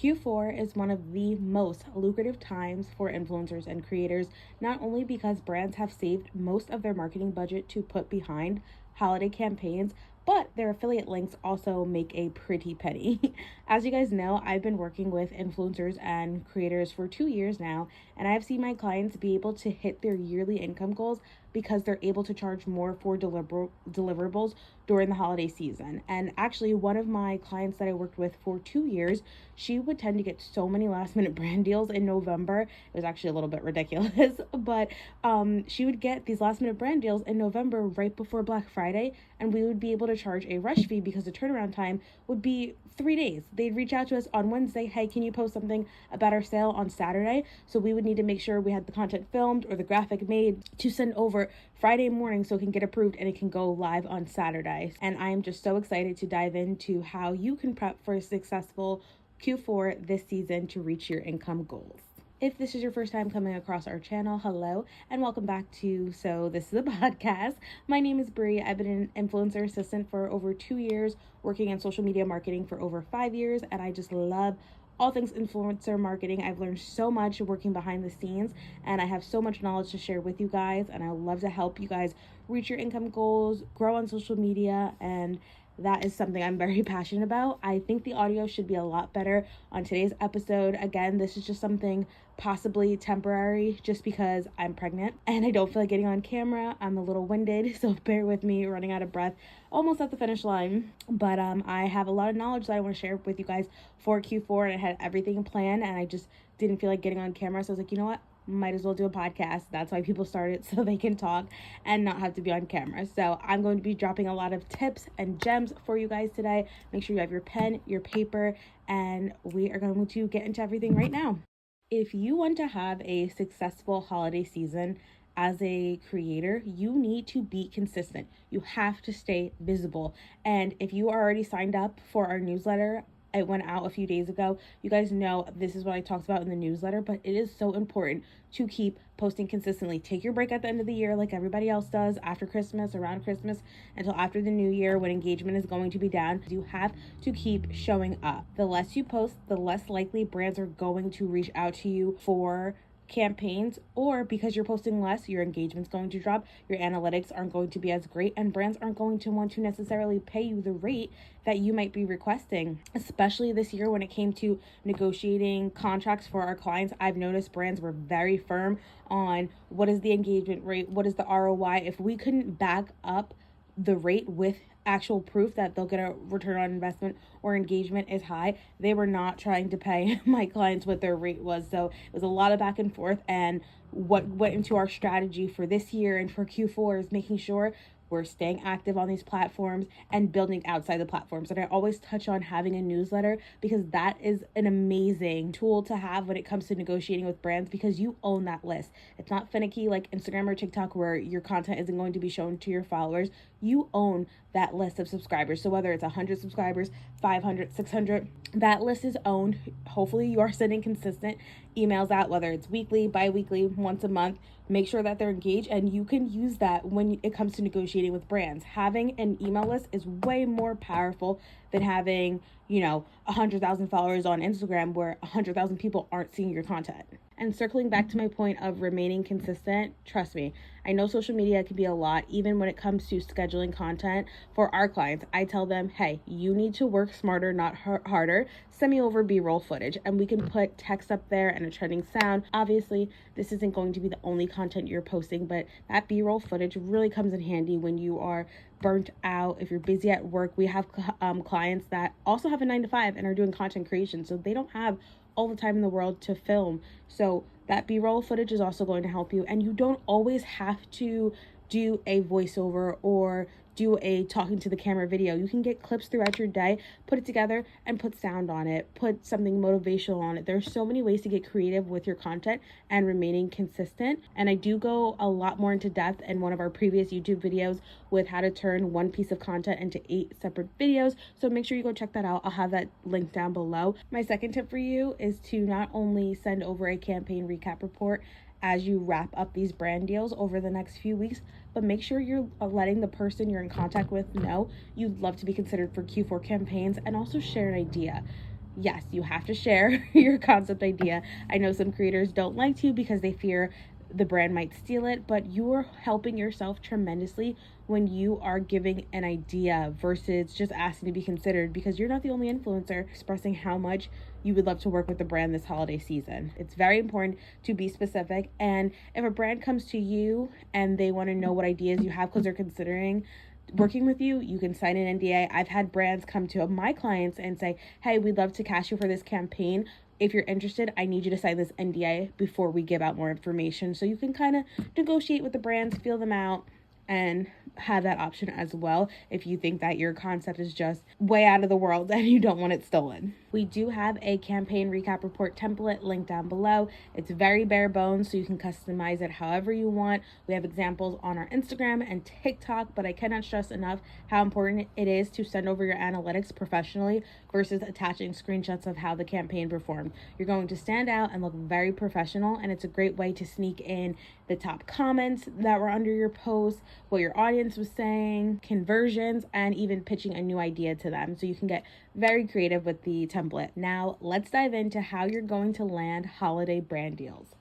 Q4 is one of the most lucrative times for influencers and creators, not only because brands have saved most of their marketing budget to put behind holiday campaigns, but their affiliate links also make a pretty penny. As you guys know, I've been working with influencers and creators for 2 years now, and I've seen my clients be able to hit their yearly income goals because they're able to charge more for deliverables during the holiday season. And actually, one of my clients that I worked with for 2 years, she would tend to get so many last minute brand deals in November. It was actually a little bit ridiculous, but she would get these last minute brand deals in November right before Black Friday, and we would be able to charge a rush fee because the turnaround time would be 3 days. They'd reach out to us on Wednesday, hey, can you post something about our sale on Saturday? So we would need to make sure we had the content filmed or the graphic made to send over Friday morning so it can get approved and it can go live on Saturday. And I am just so excited to dive into how you can prep for a successful Q4 this season to reach your income goals. If this is your first time coming across our channel, hello and welcome back to So This is a Podcast. My name is Bree. I've been an influencer assistant for over 2 years, working in social media marketing for over 5 years, and I just love all things influencer marketing. I've learned so much working behind the scenes, and I have so much knowledge to share with you guys, and I would love to help you guys reach your income goals, grow on social media, and that is something I'm very passionate about. I think the audio should be a lot better on today's episode. Again, this is just something possibly temporary just because I'm pregnant and I don't feel like getting on camera. I'm a little winded, so bear with me, running out of breath, almost at the finish line. But I have a lot of knowledge that I want to share with you guys for Q4, and I had everything planned and I just didn't feel like getting on camera. So I was like, you know what? Might as well do a podcast. That's why people start it, so they can talk and not have to be on camera. So I'm going to be dropping a lot of tips and gems for you guys today. Make sure you have your pen, your paper, and we are going to get into everything right now. If you want to have a successful holiday season as a creator, you need to be consistent. You have to stay visible. And if you are already signed up for our newsletter, it went out a few days ago. You guys know this is what I talked about in the newsletter, but it is so important to keep posting consistently. Take your break at the end of the year like everybody else does after Christmas, around Christmas, until after the new year when engagement is going to be down. You have to keep showing up. The less you post, the less likely brands are going to reach out to you for campaigns, or because you're posting less, your engagement's going to drop, your analytics aren't going to be as great, and brands aren't going to want to necessarily pay you the rate that you might be requesting. Especially this year when it came to negotiating contracts for our clients, I've noticed brands were very firm on what is the engagement rate, what is the ROI. If we couldn't back up the rate with actual proof that they'll get a return on investment or engagement is high, they were not trying to pay my clients what their rate was. So it was a lot of back and forth, and what went into our strategy for this year and for Q4 is making sure we're staying active on these platforms and building outside the platforms. And I always touch on having a newsletter because that is an amazing tool to have when it comes to negotiating with brands, because you own that list. It's not finicky like Instagram or TikTok where your content isn't going to be shown to your followers. You own that list of subscribers. So whether it's 100 subscribers, 500, 600, that list is owned. Hopefully you are sending consistent emails out, whether it's weekly, bi-weekly, once a month. Make sure that they're engaged, and you can use that when it comes to negotiating with brands. Having an email list is way more powerful than having, 100,000 followers on Instagram where 100,000 people aren't seeing your content. And circling back to my point of remaining consistent, trust me, I know social media can be a lot, even when it comes to scheduling content for our clients. I tell them, hey, you need to work smarter, not harder. Send me over B-roll footage, and we can put text up there and a trending sound. Obviously, this isn't going to be the only content you're posting, but that B-roll footage really comes in handy when you are burnt out, if you're busy at work. We have clients that also have a 9-to-5 and are doing content creation, so they don't have all the time in the world to film. So that B-roll footage is also going to help you, and you don't always have to do a voiceover or do a talking to the camera video. You can get clips throughout your day, put it together and put sound on it, put something motivational on it. There's so many ways to get creative with your content and remaining consistent. And I do go a lot more into depth in one of our previous YouTube videos with how to turn one piece of content into 8 separate videos. So make sure you go check that out. I'll have that link down below. My second tip for you is to not only send over a campaign recap report as you wrap up these brand deals over the next few weeks, but make sure you're letting the person you're in contact with know you'd love to be considered for Q4 campaigns, and also share an idea. Yes, you have to share your concept idea. I know some creators don't like to because they fear the brand might steal it, but you're helping yourself tremendously when you are giving an idea versus just asking to be considered, because you're not the only influencer expressing how much you would love to work with the brand this holiday season. It's very important to be specific, and if a brand comes to you and they want to know what ideas you have because they're considering working with you, you can sign an NDA. I've had brands come to my clients and say, hey, we'd love to cash you for this campaign. If you're interested, I need you to sign this NDA before we give out more information. So you can kind of negotiate with the brands, feel them out, and have that option as well if you think that your concept is just way out of the world and you don't want it stolen. We do have a campaign recap report template linked down below. It's very bare bones, so you can customize it however you want. We have examples on our Instagram and TikTok, but I cannot stress enough how important it is to send over your analytics professionally versus attaching screenshots of how the campaign performed. You're going to stand out and look very professional, and it's a great way to sneak in the top comments that were under your post, what your audience was saying, conversions, and even pitching a new idea to them. So you can get very creative with the template. Now, let's dive into how you're going to land holiday brand deals.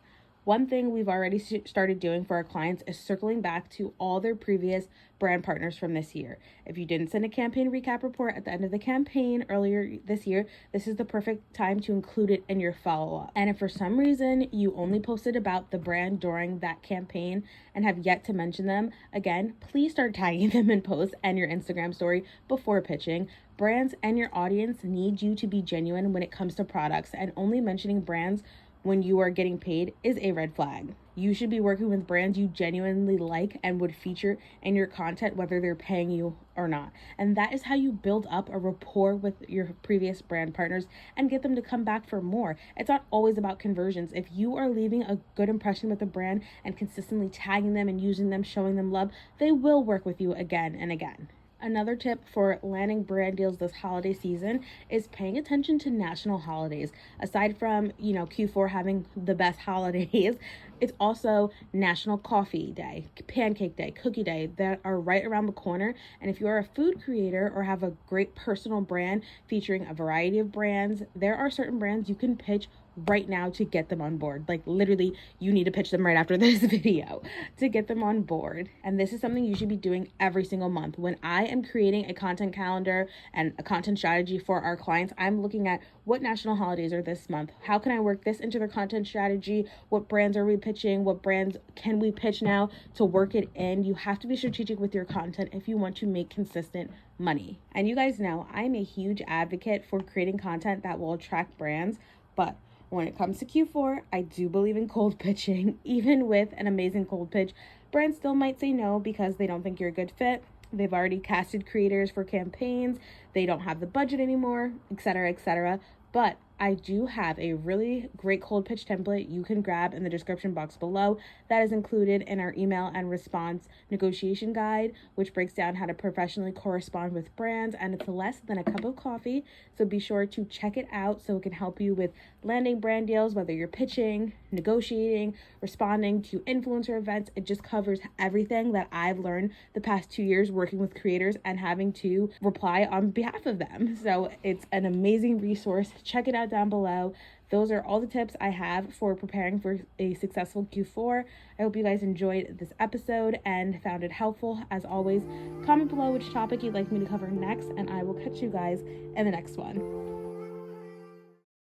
One thing we've already started doing for our clients is circling back to all their previous brand partners from this year. If you didn't send a campaign recap report at the end of the campaign earlier this year, this is the perfect time to include it in your follow-up. And if for some reason you only posted about the brand during that campaign and have yet to mention them, again, please start tagging them in posts and your Instagram story before pitching. Brands and your audience need you to be genuine when it comes to products, and only mentioning brands when you are getting paid is a red flag. You should be working with brands you genuinely like and would feature in your content whether they're paying you or not. And that is how you build up a rapport with your previous brand partners and get them to come back for more. It's not always about conversions. If you are leaving a good impression with a brand and consistently tagging them and using them, showing them love, they will work with you again and again. Another tip for landing brand deals this holiday season is paying attention to national holidays. Aside from, Q4 having the best holidays, it's also National Coffee Day, Pancake Day, Cookie Day that are right around the corner. And if you are a food creator or have a great personal brand featuring a variety of brands, there are certain brands you can pitch right now to get them on board. Like literally, you need to pitch them right after this video to get them on board. And this is something you should be doing every single month. When I am creating a content calendar and a content strategy for our clients, I'm looking at what national holidays are this month. How can I work this into their content strategy? What brands are we pitching? What brands can we pitch now to work it in? You have to be strategic with your content if you want to make consistent money. And you guys know I'm a huge advocate for creating content that will attract brands, but when it comes to Q4, I do believe in cold pitching. Even with an amazing cold pitch, brands still might say no because they don't think you're a good fit. They've already casted creators for campaigns. They don't have the budget anymore, etc., etc. But I do have a really great cold pitch template you can grab in the description box below that is included in our email and response negotiation guide, which breaks down how to professionally correspond with brands, and it's less than a cup of coffee. So be sure to check it out so it can help you with landing brand deals, whether you're pitching, negotiating, responding to influencer events. It just covers everything that I've learned the past 2 years working with creators and having to reply on behalf of them. So it's an amazing resource. Check it out down below. Those are all the tips I have for preparing for a successful Q4. I hope you guys enjoyed this episode and found it helpful. As always, comment below which topic you'd like me to cover next, and I will catch you guys in the next one.